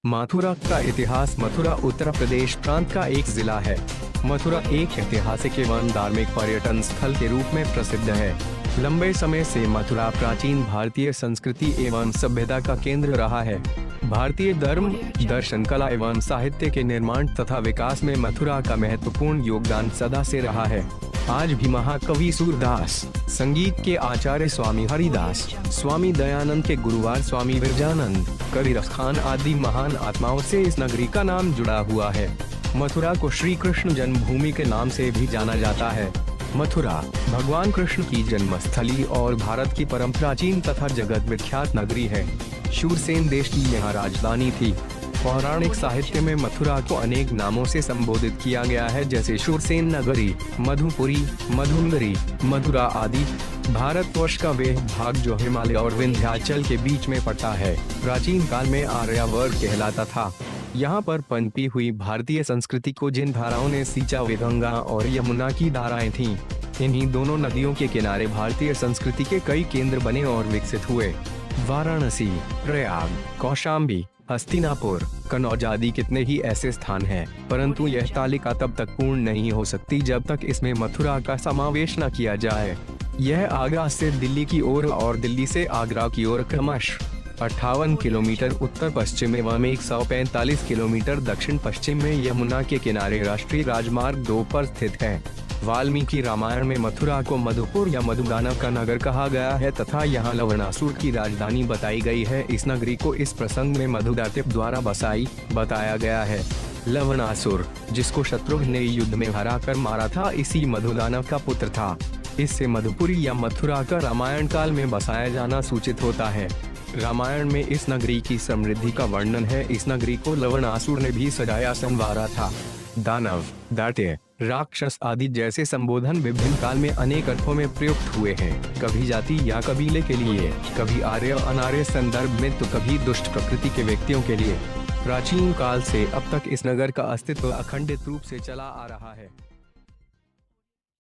मथुरा का इतिहास। मथुरा उत्तर प्रदेश प्रांत का एक जिला है। मथुरा एक ऐतिहासिक एवं धार्मिक पर्यटन स्थल के रूप में प्रसिद्ध है। लंबे समय से मथुरा प्राचीन भारतीय संस्कृति एवं सभ्यता का केंद्र रहा है। भारतीय धर्म, दर्शन, कला एवं साहित्य के निर्माण तथा विकास में मथुरा का महत्वपूर्ण योगदान सदा से रहा है। आज भी महाकवि सूरदास, संगीत के आचार्य स्वामी हरिदास, स्वामी दयानंद के गुरुवार स्वामी विरजानंद, कबीर खान आदि महान आत्माओं से इस नगरी का नाम जुड़ा हुआ है। मथुरा को श्री कृष्ण जन्मभूमि के नाम से भी जाना जाता है। मथुरा भगवान कृष्ण की जन्मस्थली और भारत की परम प्राचीन तथा जगत विख्यात नगरी है। शूरसेन देश की यहाँ राजधानी थी। पौराणिक साहित्य में मथुरा को अनेक नामों से संबोधित किया गया है, जैसे शूरसेन नगरी, मधुपुरी, मधुंगरी, मथुरा आदि। भारतवर्ष का वह भाग जो हिमालय और विंध्याचल के बीच में पड़ता है, प्राचीन काल में आर्यावर्त कहलाता था। यहाँ पर पनपी हुई भारतीय संस्कृति को जिन धाराओं ने सींचा वे गंगा और यमुना की धाराएं थीं। इन्हीं दोनों नदियों के किनारे भारतीय संस्कृति के कई केंद्र बने और विकसित हुए। वाराणसी, प्रयाग, कौशाम्बी, हस्तिनापुर, कनौज आदि कितने ही ऐसे स्थान हैं, परंतु यह तालिका तब तक पूर्ण नहीं हो सकती जब तक इसमें मथुरा का समावेश न किया जाए। यह आगरा से दिल्ली की ओर और दिल्ली से आगरा की ओर क्रमशः 58 किलोमीटर उत्तर पश्चिम एवं 145 किलोमीटर दक्षिण पश्चिम में यमुना के किनारे राष्ट्रीय राजमार्ग 2 पर स्थित है। वाल्मीकि रामायण में मथुरा को मधुपुर या मधुदानव का नगर कहा गया है तथा यहाँ लवणासुर की राजधानी बताई गई है। इस नगरी को इस प्रसंग में मधुदातिव द्वारा बसाई बताया गया है। लवणासुर, जिसको शत्रुघ्न ने युद्ध में हराकर मारा था, इसी मधुदानव का पुत्र था। इससे मधुपुरी या मथुरा का रामायण काल में बसाया जाना सूचित होता है। रामायण में इस नगरी की समृद्धि का वर्णन है। इस नगरी को लवणासुर ने भी सजाया संवारा था। दानव, दैत्य, राक्षस आदि जैसे संबोधन विभिन्न काल में अनेक अर्थों में प्रयुक्त हुए हैं। कभी जाति या कबीले के लिए, कभी आर्य अनार्य संदर्भ में, तो कभी दुष्ट प्रकृति के व्यक्तियों के लिए। प्राचीन काल से अब तक इस नगर का अस्तित्व अखंडित रूप से चला आ रहा है।